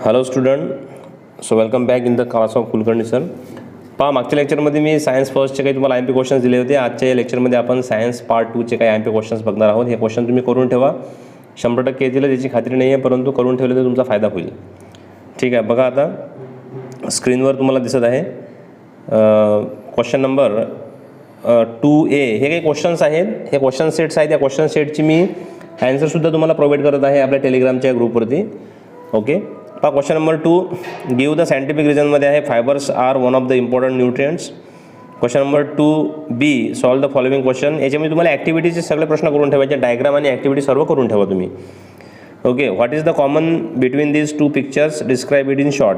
Hello student, so welcome back in the class of Kulkarni sir. मागच्या लेक्चरमध्ये मी science फर्स्टचे काही तुम्हाला MP क्वेश्चन्स दिले होते. आजच्या या लेक्चरमध्ये आपण सायन्स पार्ट 2चे काही MP क्वेश्चन्स बघणार आहोत. हे क्वेश्चन तुम्ही करून ठेवा. 100% येतील त्याची खात्री नाही आहे, परंतु करून ठेवले तर तुमचा फायदा होईल. ठीक आहे, बघा आता स्क्रीनवर तुम्हाला दिसत आहे क्वेश्चन नंबर 2A. हे काही क्वेश्चन्स आहेत, हे क्वेश्चन सेट्स आहेत. या क्वेश्चन सेटची मी ॲन्सरसुद्धा तुम्हाला प्रोव्हाइड करत आहे आपल्या टेलिग्रामच्या ग्रुपवरती. Okay, question number 2, give the scientific रिझनमध्ये आहे fibres are one of the important nutrients. Question number 2B, solve the following question. याच्यामध्ये तुम्हाला ॲक्टिव्हिटीचे सगळे प्रश्न करून ठेवायचे, डायग्राम आणि ॲक्टिव्हिटी सर्व करून ठेवा तुम्ही. Okay, what is the common between these two pictures, describe it in short.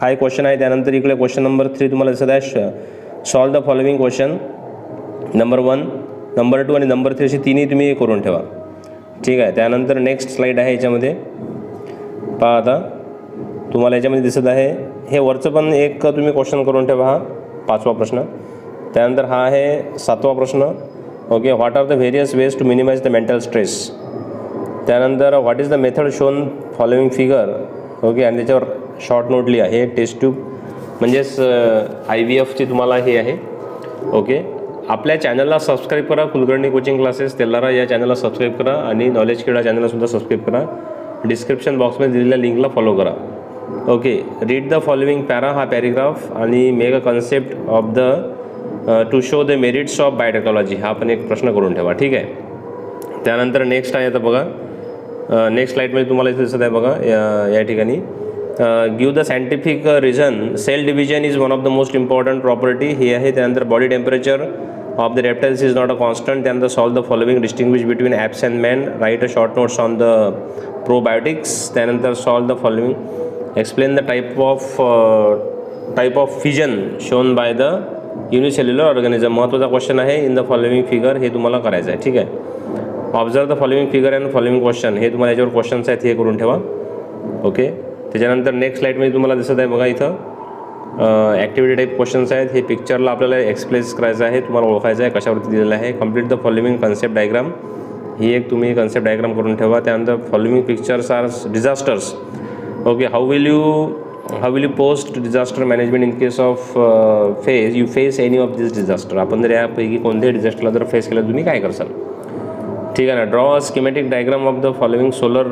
हा एक क्वेश्चन आहे. त्यानंतर इकडे क्वेश्चन नंबर 3 तुम्हाला दिसत आहे, solve the following question. Number 1, number 2 आणि नंबर 3 अशी तिन्ही तुम्ही करून ठेवा. ठीक आहे, त्यानंतर नेक्स्ट स्लाईड आहे. याच्यामध्ये पहा, आता तुम्हाला याच्यामध्ये दिसत आहे, हे वरचं पण एक तुम्ही क्वेश्चन करून ठेवा. हा 5वा प्रश्न. त्यानंतर हा आहे 7वा प्रश्न. Okay, what are the various ways to minimise the mental stress. त्यानंतर what is the method shown following figure. Okay, आणि त्याच्यावर शॉर्ट नोट लिहा. हे टेस्ट ट्यूब म्हणजेच IVFची तुम्हाला हे आहे. ओके, आपल्या चॅनलला सबस्क्राईब करा. कुलकर्णी कोचिंग क्लासेस तेलारा या चॅनलला सबस्क्राईब करा आणि नॉलेज क्रीडा चॅनललासुद्धा सबस्क्राईब करा. डिस्क्रिप्शन बॉक्समध्ये दिलेल्या लिंकला फॉलो करा. Okay, read the following para, हा पॅरेग्राफ, आणि make a concept of the two show the merits of biotechnology. हा पण एक प्रश्न करून ठेवा. ठीक आहे, त्यानंतर नेक्स्ट आहे. आता बघा नेक्स्ट स्लाईडमध्ये तुम्हाला इथे दिसत आहे. बघा या ठिकाणी give the scientific reason cell division is one of the most important property हे आहे. त्यानंतर body temperature of the reptiles is not a constant. त्यानंतर solve the following, distinguish between apes and man, write a short notes on the probiotics. त्यानंतर solve the following, explain the type of fission shown by the unicellular organism. महत्त्वाचा question आहे. In the following figure हे तुम्हाला करायचं आहे. ठीक आहे, observe the following figure and following question. हे तुम्हाला याच्यावर क्वेश्चन्स आहेत, हे करून ठेवा. ओके, त्याच्यानंतर नेक्स्ट स्लाईडमध्ये तुम्हाला दिसत आहे. बघा इथं ॲक्टिव्हिटी टाईप क्वेश्चन्स आहेत. हे पिक्चरला आपल्याला एक्सप्लेस करायचं आहे, तुम्हाला ओळखायचं आहे कशावरती दिलेलं आहे. Complete the following concept diagram. ही एक तुम्ही कन्सेप्ट डायग्राम करून ठेवा. त्यानंतर following pictures are disasters. Okay, how will you post disaster management in case of you face any of this disaster. आपण जर यापैकी कोणत्याही डिझास्टरला जर फेस केलं तुम्ही काय करसाल. ठीक आहे ना. Draw a schematic diagram of the following solar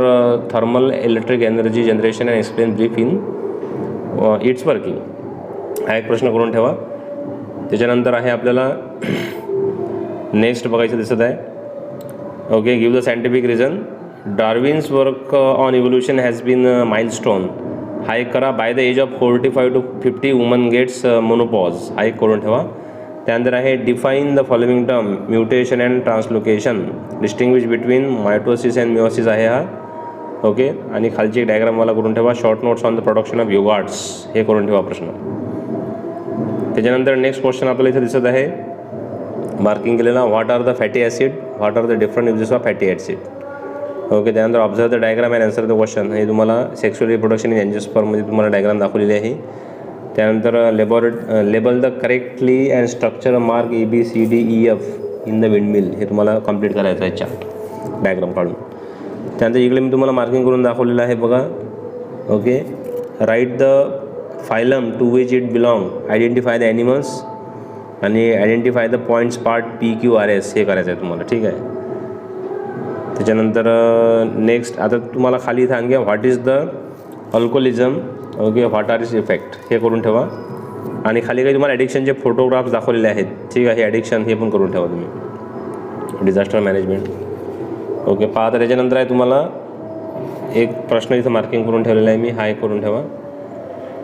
thermal electric energy generation and explain brief in its working. हा एक प्रश्न करून ठेवा. त्याच्यानंतर आहे आपल्याला नेक्स्ट बघायचं दिसत आहे. Okay, give the scientific reason. Darwin's work on evolution has been milestone. हा एक करा. By the age of 45 to 50 woman gets menopause. हा एक करून ठेवा. त्यानंतर आहे define the following term, mutation and translocation, distinguish between mitosis and meiosis आहे हा. ओके, आणि खालची एक डायग्रामवाला करून ठेवा. Short notes on the production of yoghurts हे करून ठेवा प्रश्न. त्याच्यानंतर नेक्स्ट क्वेश्चन आपल्याला इथे दिसत आहे मार्किंग केलेला. What are the fatty acid, what are the different uses of fatty acid. Okay, त्यानंतर observe the diagram and answer the question. हे तुम्हाला सेक्शुअल रिप्रोडक्शन इन एंजिओस्पर्ममध्ये तुम्हाला डायग्राम दाखवलेली आहे. त्यानंतर label the correctly and structure mark ABCDEF in the windmill. हे तुम्हाला complete करायचं आहे चार्ट डायग्राम काढून. त्यानंतर इकडे मी तुम्हाला मार्किंग करून दाखवलेलं आहे. बघा. Okay, write the phylum to which it belong, identify the animals आणि identify the points part PQRS हे करायचं आहे तुम्हाला. ठीक आहे, त्याच्यानंतर नेक्स्ट आता तुम्हाला खाली इथं आणखी what is the alcoholism. Okay, what are is effect हे करून ठेवा. आणि खाली काही तुम्हाला ॲडिक्शनचे फोटोग्राफ्स दाखवलेले आहेत. ठीक आहे, हे ॲडिक्शन हे पण करून ठेवा तुम्ही. Disaster management. ओके, पहा. तर त्याच्यानंतर आहे तुम्हाला एक प्रश्न इथं मार्किंग करून ठेवलेला आहे मी. हा एक करून ठेवा.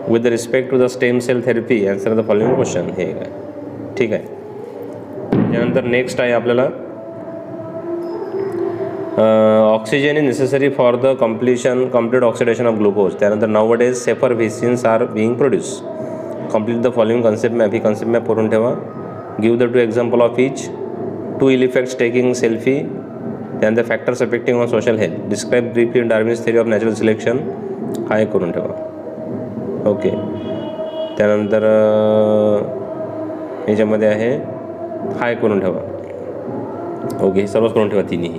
With the respect to the stem cell therapy answer the following question. हे काय. ठीक आहे, त्यानंतर नेक्स्ट आहे आपल्याला oxygen is necessary for the complete oxidation of glucose. त्यानंतर nowadays safer vaccines are being produce. Complete the following concept map. ही concept map करून ठेवा. Give the 2 example of each. 2 ill effects taking selfie. त्यानंतर factors affecting on social health. Describe briefly Darwin's theory of natural selection. हा एक करून ठेवा. Okay, त्यानंतर याच्यामध्ये आहे हा एक करून ठेवा. ओके, हे सर्वच करून ठेवा तिन्ही.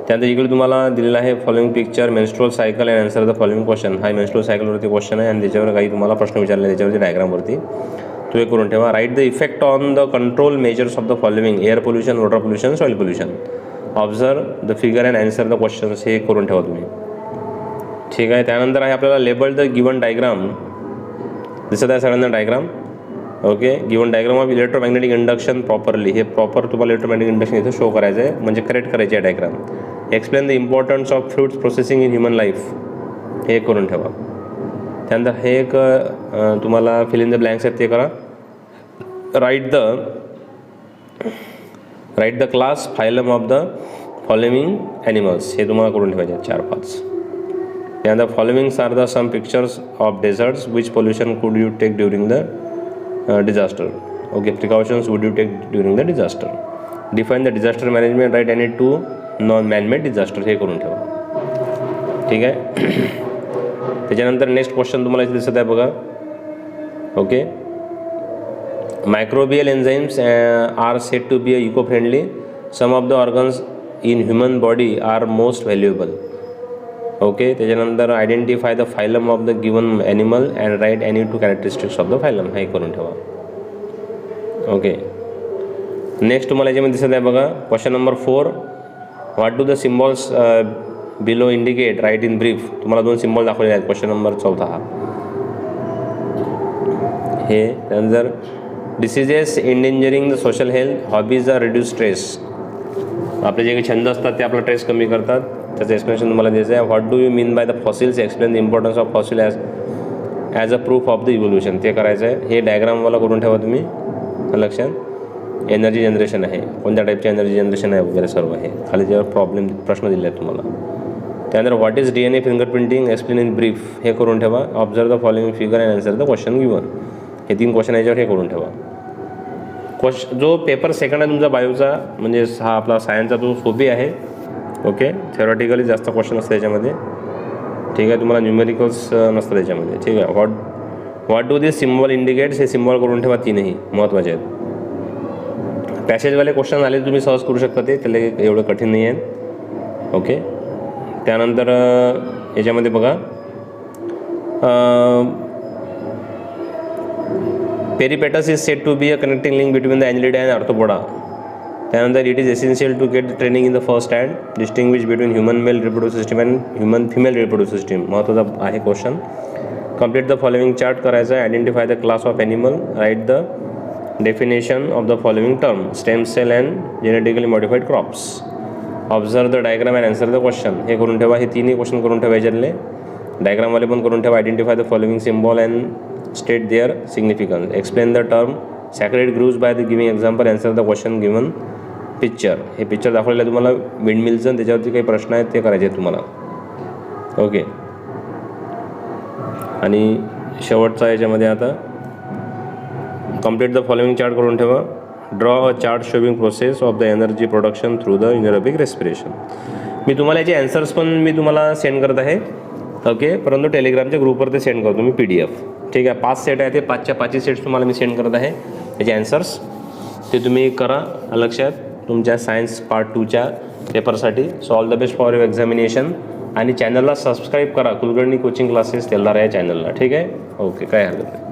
त्यानंतर इकडे तुम्हाला दिलेला आहे following picture menstrual cycle and answer the following question. हा मेन्स्ट्रुअल सायकलवरती क्वेश्चन आहे आणि त्याच्यावर काही तुम्हाला प्रश्न विचारले त्याच्यावरती डायग्रामवरती तो हे करून ठेवा. Write the effect on the control measures of the following air pollution, water pollution, soil pollution. Observe the figure and answer the questions. हे करून ठेवा तुम्ही. ठीक आहे. त्यानंतर आहे आपल्याला लेबल द गिवन डायग्राम. दिसत आहे सगळ्यांना diagram. Okay. Given diagram of electromagnetic induction properly. हे प्रॉपर तुम्हाला इलेक्ट्रोमॅग्नेटिक इंडक्शन इथं शो करायचं आहे म्हणजे करेक्ट करायची आहे diagram. Explain the importance of fruits processing in human life. हे करून ठेवा. त्यानंतर हे एक तुम्हाला फिल इन द ब्लँक्स आहेत ते करा. Write the class phylum of the following animals. हे तुम्हाला करून ठेवायचे आहेत 4-5. त्यानंतर followings are the some pictures of deserts which pollution could you take during the disaster. Okay. Precautions would you take during the disaster. Define the disaster management. Write any two non manmade disaster. हे करून ठेवा. ठीक आहे. त्याच्यानंतर next question तुम्हाला इथे दिसत आहे बघा. Okay. Microbial enzymes are said to be eco friendly. Some of the organs in human body are most valuable. Okay. त्याच्यानंतर identify the phylum of the given animal and write any two characteristics of the phylum. हे करून ठेवा. Okay. Next तुम्हाला याच्यामध्ये दिसत आहे बघा. Question number 4. What do the symbols below indicate. Write in brief. तुम्हाला 2 सिम्बॉल दाखवलेले आहेत. क्वेश्चन नंबर 14 हे. त्यानंतर diseases endangering the social health. Hobbies are reduce stress. आपले जे काही छंद असतात ते आपला स्ट्रेस कमी करतात. त्याचं एक्सप्लेनेशन तुम्हाला द्यायचं आहे. What do you mean by the fossils. Explain the importance of fossil as a proof of the evolution. ते करायचं आहे. हे डायग्रामवाला करून ठेवा तुम्ही लक्षात. एनर्जी जनरेशन आहे. कोणत्या टाईपचे एनर्जी जनरेशन आहे वगैरे सर्व आहे. खाली त्यावर प्रश्न दिले आहेत तुम्हाला. त्यानंतर what is DNA fingerprinting. Explain in brief. हे करून ठेवा. Observe the following figure and answer the question given. हे 3 क्वेश्चन याच्यावर हे करून ठेवा. जो पेपर सेकंड आहे तुमचा बायोचा म्हणजे हा आपला सायन्सचा तो सोपी आहे. ओके. थेरॉटिकली जास्त क्वेश्चन असतं त्याच्यामध्ये. ठीक आहे. तुम्हाला न्यूमेरिकल्स नसतं त्याच्यामध्ये. ठीक आहे. What do this symbol indicates. हे सिम्बॉल करून ठेवा. 3ही महत्त्वाचे आहेत. पॅसेजवाले क्वेश्चन आले तुम्ही सहज करू शकता. ते त्याला एवढं कठीण नाही आहे. ओके. त्यानंतर याच्यामध्ये बघा peripatus is said to be a connecting link between the annelida and arthropoda. त्यानंतर it is essential to get training in the first hand. Distinguish between human male reproduce system and human female reproduce system. महत्त्वाचा आहे question. Complete the following chart करायचा आहे. Identify the class of animal. Write the definition of the following term. Stem cell and genetically modified crops. Observe the diagram and answer the question. हे करून ठेवा. हे 3ही question करून ठेवा. याच्यातले डायग्रामवाले पण करून ठेवा. Identify the following symbol and state their significance. Explain the term sacred groves by the giving example. Answer the question given picture. हे पिक्चर दाखवलेलं आहे तुम्हाला विंडमिलचं. त्याच्यावरती काही प्रश्न आहेत ते करायचे आहेत तुम्हाला. ओके. आणि शेवटचा याच्यामध्ये आता कंप्लीट द फॉलोइंग चार्ट करून ठेवा. Draw a chart showing process of the energy production through the anaerobic respiration. मी तुम्हाला याचे ॲन्सर्स पण मी तुम्हाला सेंड करत आहे. ओके. परंतु टेलिग्रामच्या ग्रुपवर ते सेंड करतो मी PDF. ठीक आहे. 5 सेट आहे ते 5च्या 5ही सेट्स तुम्हाला मी सेंड करत आहे. त्याचे ॲन्सर्स ते तुम्ही करा लक्षात तुमच्या सायन्स पार्ट 2च्या पेपरसाठी. So all the best for your examination. आणि चॅनलला सबस्क्राईब करा. कुलकर्णी कोचिंग क्लासेस तेलदार या चॅनलला. ठीक आहे. ओके. काय हरकत नाही.